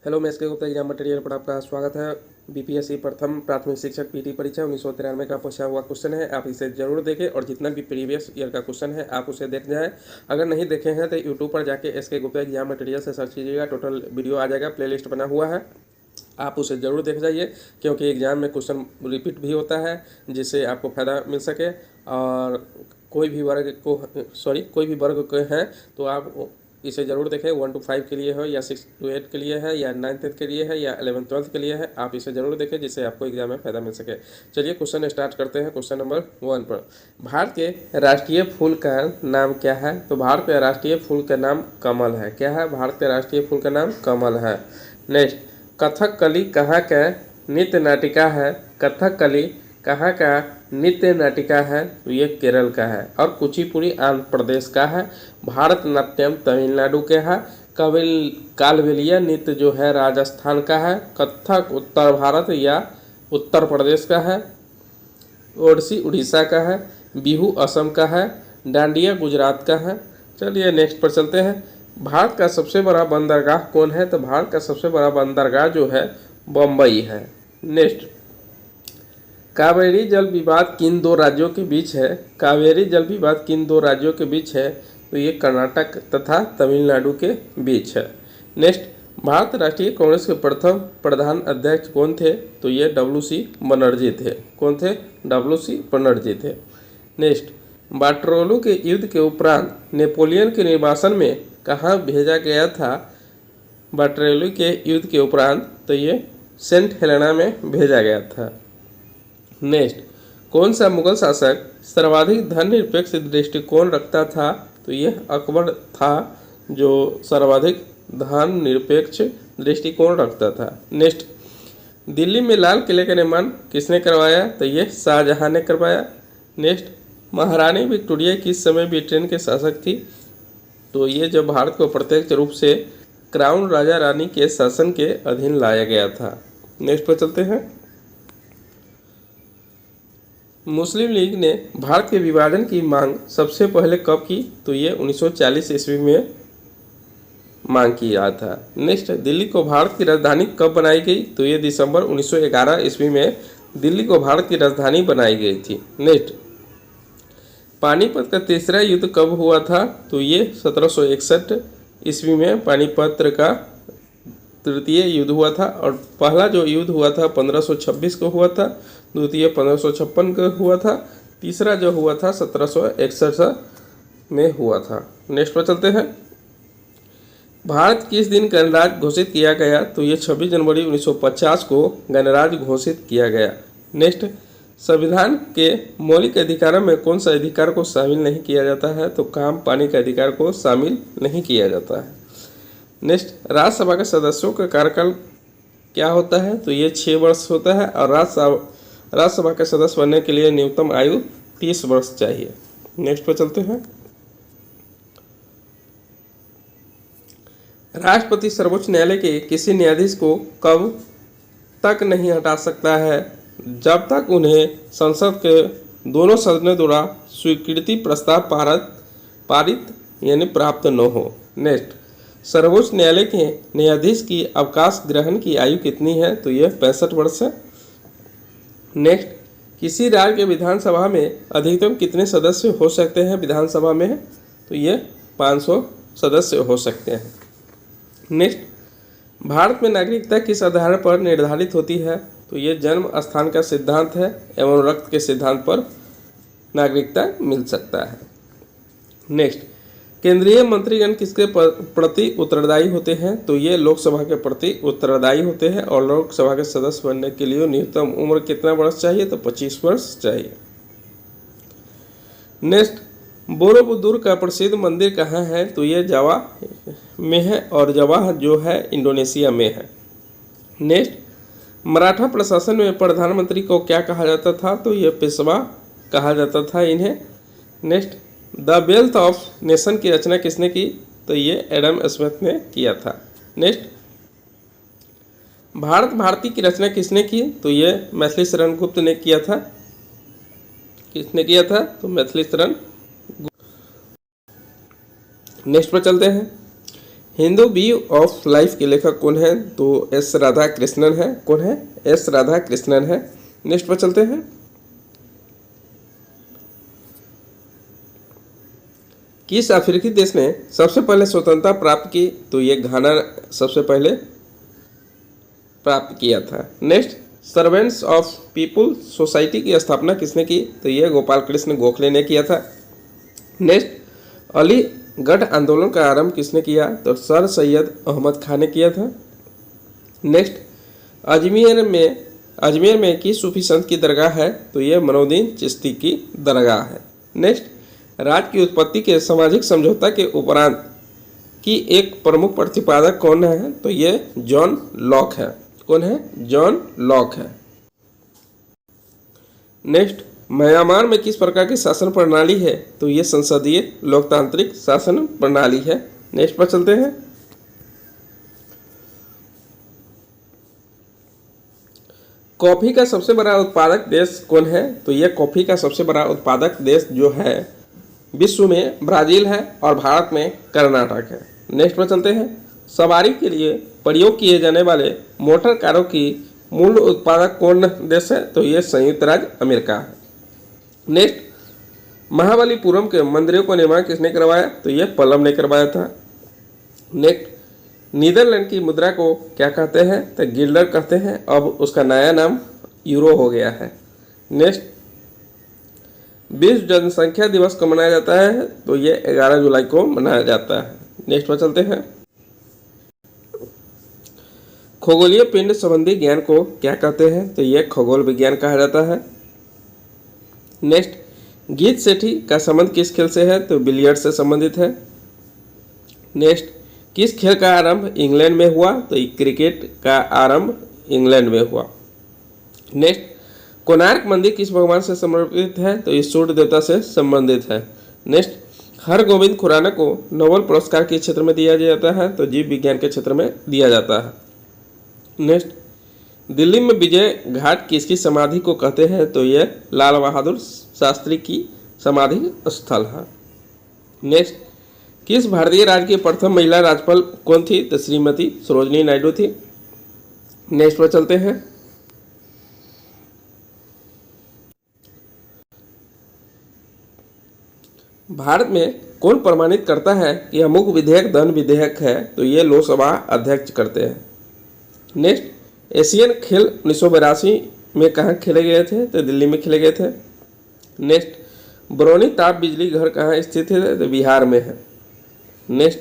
Hello, मैं SK Gupta exam material पर आपका स्वागत है। बीपीएससी प्रथम प्राथमिक शिक्षक पीटी परीक्षा 1993 का पूछा हुआ क्वेश्चन है। आप इसे जरूर देखें और जितना भी प्रीवियस ईयर का क्वेश्चन है आप उसे देख जाएं। अगर नहीं देखे हैं तो यूट्यूब पर जाके एसके गुप्ता एग्जाम मटेरियल से सर्च कीजिएगा, टोटल वीडियो आ जाएगा, प्लेलिस्ट बना हुआ है, आप उसे ज़रूर देख जाइए। क्योंकि एग्ज़ाम में क्वेश्चन रिपीट भी होता है, जिससे आपको फ़ायदा मिल सके। और कोई भी वर्ग के हैं तो आप इसे ज़रूर देखें। 1 to 5 के लिए हो या 6 to 8 के लिए है या 9th 10th के लिए है या 11th 12th के लिए है, आप इसे ज़रूर देखें जिससे आपको एग्जाम में फ़ायदा मिल सके। चलिए क्वेश्चन स्टार्ट करते हैं। क्वेश्चन नंबर 1 पर, भारत के राष्ट्रीय फूल का नाम क्या है? तो भारत के राष्ट्रीय फूल का नाम कमल है। क्या है? भारत के राष्ट्रीय फूल का नाम कमल है। नेक्स्ट, कथकली कहाँ का नृत्य नाटिका है? कथकली कहाँ का नृत्य नाटिका है? तो ये केरल का है। और कुचिपुड़ी आंध्र प्रदेश का है। भारतनाट्यम तमिलनाडु के है। कालबेलिया नृत्य जो है राजस्थान का है। कथक उत्तर भारत या उत्तर प्रदेश का है। ओडिसी उड़ीसा का है। बिहू असम का है। डांडिया गुजरात का है। चलिए नेक्स्ट पर चलते हैं। भारत का सबसे बड़ा बंदरगाह कौन है? तो भारत का सबसे बड़ा बंदरगाह जो है बम्बई है। नेक्स्ट, कावेरी जल विवाद किन दो राज्यों के बीच है? कावेरी जल विवाद किन दो राज्यों के बीच है? तो ये कर्नाटक तथा तमिलनाडु के बीच है। नेक्स्ट, भारत राष्ट्रीय कांग्रेस के प्रथम प्रधान अध्यक्ष कौन थे? तो ये WC बनर्जी थे। कौन थे? WC बनर्जी थे। नेक्स्ट, वाटरलू के युद्ध के उपरांत नेपोलियन के निर्वासन में कहाँ भेजा गया था? वाटरलू के युद्ध के उपरांत तो ये सेंट हेलेना में भेजा गया था। नेक्स्ट, कौन सा मुगल शासक सर्वाधिक धर्मनिरपेक्ष दृष्टिकोण रखता था? तो ये अकबर था जो सर्वाधिक धर्मनिरपेक्ष दृष्टिकोण रखता था। नेक्स्ट, दिल्ली में लाल किले का निर्माण किसने करवाया? तो ये शाहजहां ने करवाया। नेक्स्ट, महारानी विक्टोरिया किस समय ब्रिटेन के शासक थी? तो ये जब भारत को प्रत्यक्ष रूप से क्राउन राजा रानी के शासन के अधीन लाया गया था। नेक्स्ट पर चलते हैं। मुस्लिम लीग ने भारत के विभाजन की मांग सबसे पहले कब की? तो ये 1940 ईस्वी में मांग किया था। नेक्स्ट, दिल्ली को भारत की राजधानी कब बनाई गई? तो ये दिसंबर 1911 ईस्वी में दिल्ली को भारत की राजधानी बनाई गई थी। नेक्स्ट, पानीपत का तीसरा युद्ध कब हुआ था? तो ये 1761 ईस्वी में पानीपत का तृतीय युद्ध हुआ था। और पहला जो युद्ध हुआ था 1526 को हुआ था। द्वितीय 1556 को हुआ था। तीसरा जो हुआ था 1761 में हुआ था। नेक्स्ट पर चलते हैं। भारत किस दिन गणराज्य घोषित किया गया? तो ये 26 जनवरी 1950 को गणराज्य घोषित किया गया। नेक्स्ट, संविधान के मौलिक अधिकारों में कौन सा अधिकार को शामिल नहीं किया जाता है? तो काम पाने के अधिकार को शामिल नहीं किया जाता है। नेक्स्ट, राज्यसभा के सदस्यों का कार्यकाल क्या होता है? तो ये 6 वर्ष होता है। और राज्यसभा के सदस्य बनने के लिए न्यूनतम आयु 30 वर्ष चाहिए। नेक्स्ट पर चलते हैं। राष्ट्रपति सर्वोच्च न्यायालय के किसी न्यायाधीश को कब तक नहीं हटा सकता है? जब तक उन्हें संसद के दोनों सदनों द्वारा स्वीकृति प्रस्ताव पारित यानी प्राप्त न हो। नेक्स्ट, सर्वोच्च न्यायालय के न्यायाधीश की अवकाश ग्रहण की आयु कितनी है? तो यह 65 वर्ष है। नेक्स्ट, किसी राज्य के विधानसभा में अधिकतम कितने सदस्य हो सकते हैं? विधानसभा में तो ये 500 सदस्य हो सकते हैं। नेक्स्ट, भारत में नागरिकता किस आधार पर निर्धारित होती है? तो ये जन्म स्थान का सिद्धांत है एवं रक्त के सिद्धांत पर नागरिकता मिल सकता है। नेक्स्ट, केंद्रीय मंत्रीगण किसके प्रति उत्तरदायी होते हैं? तो ये लोकसभा के प्रति उत्तरदायी होते हैं। और लोकसभा के सदस्य बनने के लिए न्यूनतम उम्र कितना वर्ष चाहिए? तो 25 वर्ष चाहिए। नेक्स्ट, बोरोबुदुर का प्रसिद्ध मंदिर कहाँ है? तो ये जावा में है और जावा जो है इंडोनेशिया में है। नेक्स्ट, मराठा प्रशासन में प्रधानमंत्री को क्या कहा जाता था? तो ये पेशवा कहा जाता था इन्हें। Next, the wealth of nation की रचना किसने की? तो ये एडम स्मिथ ने किया था। नेक्स्ट, भारत भारती की रचना किसने की? तो ये मैथिली शरण गुप्त ने किया था। किसने किया था? तो मैथिली शरण। नेक्स्ट पर चलते हैं। हिंदू व्यू ऑफ लाइफ के लेखक कौन है? तो एस राधा कृष्णन है। कौन है? एस राधा कृष्णन है। नेक्स्ट पर चलते हैं। किस अफ्रीकी देश ने सबसे पहले स्वतंत्रता प्राप्त की? तो ये घाना सबसे पहले प्राप्त किया था। Next, servants of people society की स्थापना किसने की? तो ये गोपाल कृष्ण गोखले ने किया था। नेक्स्ट, अलीगढ़ आंदोलन का आरंभ किसने किया? तो सर सैयद अहमद खान ने किया था। नेक्स्ट, अजमेर में किस सूफी संत की दरगाह है? तो ये मनोद्दीन चिश्ती की दरगाह है। नेक्स्ट, राज्य की उत्पत्ति के सामाजिक समझौता के उपरांत की एक प्रमुख प्रतिपादक कौन है? तो ये जॉन लॉक है। कौन है? जॉन लॉक है। नेक्स्ट, म्यांमार में किस प्रकार की शासन प्रणाली है? तो ये संसदीय लोकतांत्रिक शासन प्रणाली है। नेक्स्ट पर चलते हैं। कॉफी का सबसे बड़ा उत्पादक देश कौन है? तो ये कॉफी का सबसे बड़ा उत्पादक देश जो है विश्व में ब्राजील है और भारत में कर्नाटक है। नेक्स्ट पर चलते हैं। सवारी के लिए प्रयोग किए जाने वाले मोटर कारों की मूल उत्पादक कौन देश है? तो ये संयुक्त राज्य अमेरिका है। नेक्स्ट, महाबलीपुरम के मंदिरों का निर्माण किसने करवाया? तो ये पल्लव ने करवाया था। नेक्स्ट, नीदरलैंड की मुद्रा को क्या कहते हैं? तो गिल्डर कहते हैं। अब उसका नया नाम यूरो हो गया है। नेक्स्ट, विश्व जनसंख्या दिवस कब मनाया जाता है? तो ये 11 जुलाई को मनाया जाता है। नेक्स्ट पर चलते हैं। खगोलीय पिंड संबंधी ज्ञान को क्या कहते हैं? तो ये खगोल विज्ञान कहा जाता है। नेक्स्ट, गीत सेठी का संबंध किस खेल से है? तो बिलियर्ड से संबंधित है। नेक्स्ट, किस खेल का आरंभ इंग्लैंड में हुआ? तो क्रिकेट का आरंभ इंग्लैंड में हुआ। नेक्स्ट, कोणार्क मंदिर किस भगवान से समर्पित है? तो ये सूर्य देवता से संबंधित है। नेक्स्ट, हरगोविंद खुराना को नोबेल पुरस्कार किस क्षेत्र में दिया जाता है? तो जीव विज्ञान के क्षेत्र में दिया जाता है। नेक्स्ट, दिल्ली में विजय घाट किसकी समाधि को कहते हैं? तो ये लाल बहादुर शास्त्री की समाधि स्थल है। नेक्स्ट, किस भारतीय राज्य की प्रथम महिला राज्यपाल कौन थी? तो श्रीमती सरोजनी नायडू थी। नेक्स्ट पर चलते हैं। भारत में कौन प्रमाणित करता है कि अमुक विधेयक धन विधेयक है? तो ये लोकसभा अध्यक्ष करते हैं। नेक्स्ट, एशियन खेल 1982 में कहाँ खेले गए थे? तो दिल्ली में खेले गए थे। नेक्स्ट, बरौनी ताप बिजली घर कहाँ स्थित है? तो बिहार में है। नेक्स्ट,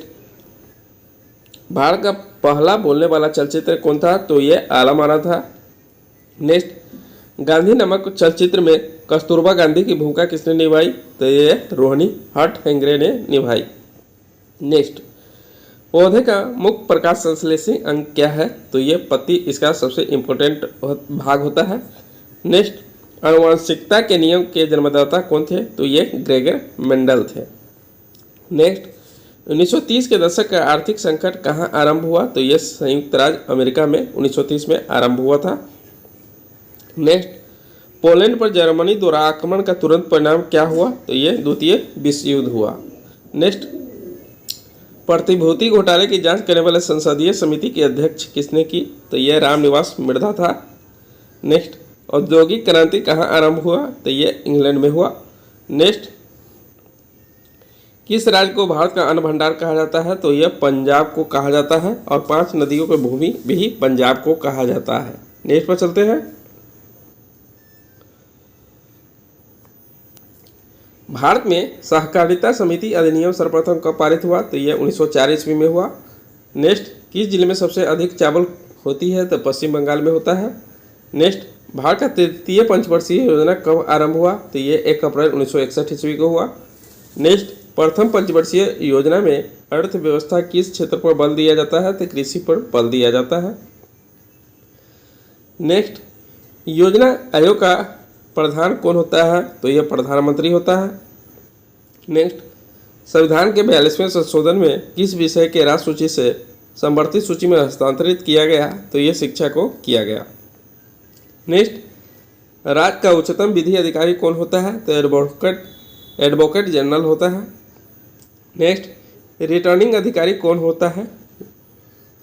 भारत का पहला बोलने वाला चलचित्र कौन था? तो ये आलम आरा था। नेक्स्ट, गांधी नामक चलचित्र में कस्तूरबा गांधी की भूमिका किसने निभाई? तो ये रोहिणी हट्टंगडी ने निभाई। नेक्स्ट, पौधे का मुख्य प्रकाश संश्लेषी अंग क्या है? तो ये पत्ती इसका सबसे इम्पोर्टेंट भाग होता है। नेक्स्ट, आनुवंशिकता के नियम के जन्मदाता कौन थे? तो ये ग्रेगर मेंडल थे। नेक्स्ट, 1930 के दशक का आर्थिक संकट कहाँ आरंभ हुआ? तो ये संयुक्त राज्य अमेरिका में 1930 में आरंभ हुआ था। नेक्स्ट, पोलैंड पर जर्मनी द्वारा आक्रमण का तुरंत परिणाम क्या हुआ? तो ये द्वितीय विश्व युद्ध हुआ। नेक्स्ट, प्रतिभूति घोटाले की जांच करने वाले संसदीय समिति की अध्यक्ष किसने की? तो यह रामनिवास मिर्धा था। नेक्स्ट, औद्योगिक क्रांति कहाँ आरंभ हुआ? तो ये इंग्लैंड में हुआ। नेक्स्ट, किस राज्य को भारत का अन्न भंडार कहा जाता है? तो यह पंजाब को कहा जाता है और 5 नदियों की भूमि भी पंजाब को कहा जाता है। नेक्स्ट पर चलते हैं। भारत में सहकारिता समिति अधिनियम सर्वप्रथम कब पारित हुआ? तो यह 1904 ईस्वी में हुआ। नेक्स्ट, किस जिले में सबसे अधिक चावल होती है? तो पश्चिम बंगाल में होता है। नेक्स्ट, भारत का तृतीय पंचवर्षीय योजना कब आरंभ हुआ? तो ये 1 अप्रैल 1961 ईस्वी को हुआ। नेक्स्ट, प्रथम पंचवर्षीय योजना में अर्थव्यवस्था किस क्षेत्र पर बल दिया जाता है? तो कृषि पर बल दिया जाता है। नेक्स्ट, योजना आयोग का प्रधान कौन होता है? तो यह प्रधानमंत्री होता है। नेक्स्ट, संविधान के 42वें संशोधन में किस विषय के राज्य सूची से संवर्धित सूची में हस्तांतरित किया गया? तो यह शिक्षा को किया गया। नेक्स्ट, राज्य का उच्चतम विधि अधिकारी कौन होता है? तो एडवोकेट जनरल होता है। नेक्स्ट, रिटर्निंग अधिकारी कौन होता है?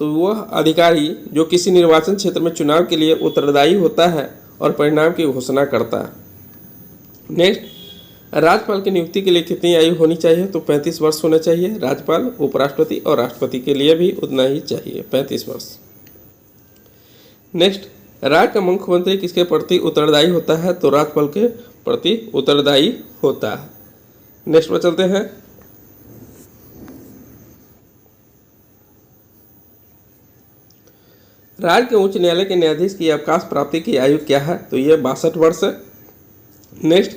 तो वह अधिकारी जो किसी निर्वाचन क्षेत्र में चुनाव के लिए उत्तरदायी होता है और परिणाम की घोषणा करता है। नेक्स्ट, राज्यपाल की नियुक्ति के लिए कितनी आयु होनी चाहिए? तो 35 वर्ष होना चाहिए। राज्यपाल, उपराष्ट्रपति और राष्ट्रपति के लिए भी उतना ही चाहिए, 35 वर्ष। नेक्स्ट, राज्य का मुख्यमंत्री किसके प्रति उत्तरदायी होता है? तो राज्यपाल के प्रति उत्तरदायी होता है। नेक्स्ट पर चलते हैं। राज्य के उच्च न्यायालय के न्यायाधीश की अवकाश प्राप्ति की आयु क्या है? तो ये 62 वर्ष है। नेक्स्ट,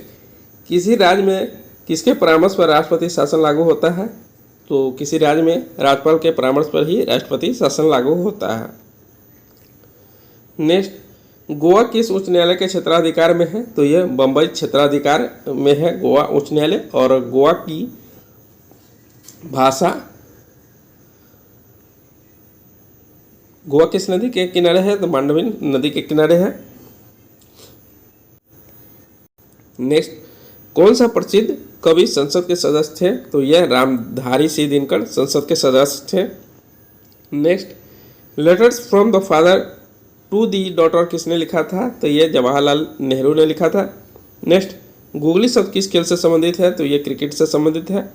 किसी राज्य में किसके परामर्श पर राष्ट्रपति शासन लागू होता है? तो किसी राज्य में राज्यपाल के परामर्श पर ही राष्ट्रपति शासन लागू होता है। नेक्स्ट, गोवा किस उच्च न्यायालय के क्षेत्राधिकार में है? तो यह बम्बई क्षेत्राधिकार में है गोवा उच्च न्यायालय। और गोवा की भाषा, गोवा किस नदी के किनारे है? तो मांडवी नदी के किनारे है। नेक्स्ट, कौन सा प्रसिद्ध कवि संसद के सदस्य थे? तो यह रामधारी सिंह दिनकर संसद के सदस्य थे। Next, letters from the father to the daughter किसने लिखा था? तो यह जवाहरलाल नेहरू ने लिखा था। नेक्स्ट, गूगली शब्द किस खेल से संबंधित है? तो यह क्रिकेट से संबंधित है।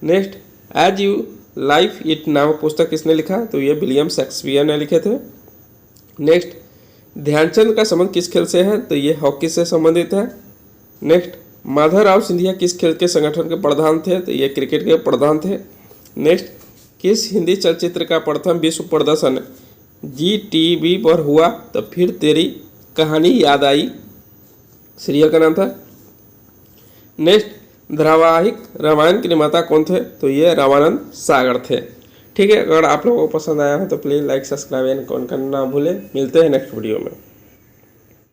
Next, as you like it नाम पुस्तक किसने लिखा? तो ये विलियम शेक्सपियर ने लिखे थे। नेक्स्ट, ध्यानचंद का संबंध किस खेल से है? तो ये हॉकी से संबंधित है। नेक्स्ट, माधवराव सिंधिया किस खेल के संगठन के प्रधान थे? तो ये क्रिकेट के प्रधान थे। नेक्स्ट, किस हिंदी चलचित्र का प्रथम विश्व प्रदर्शन GTV पर हुआ? तो फिर तेरी कहानी याद आई सीरियल का नाम था। नेक्स्ट, धारावाहिक रामायण के निर्माता कौन थे? तो ये रामानंद सागर थे। ठीक है, अगर आप लोगों को पसंद आया हो तो please like, subscribe and comment करना ना भूलें। मिलते हैं नेक्स्ट वीडियो में।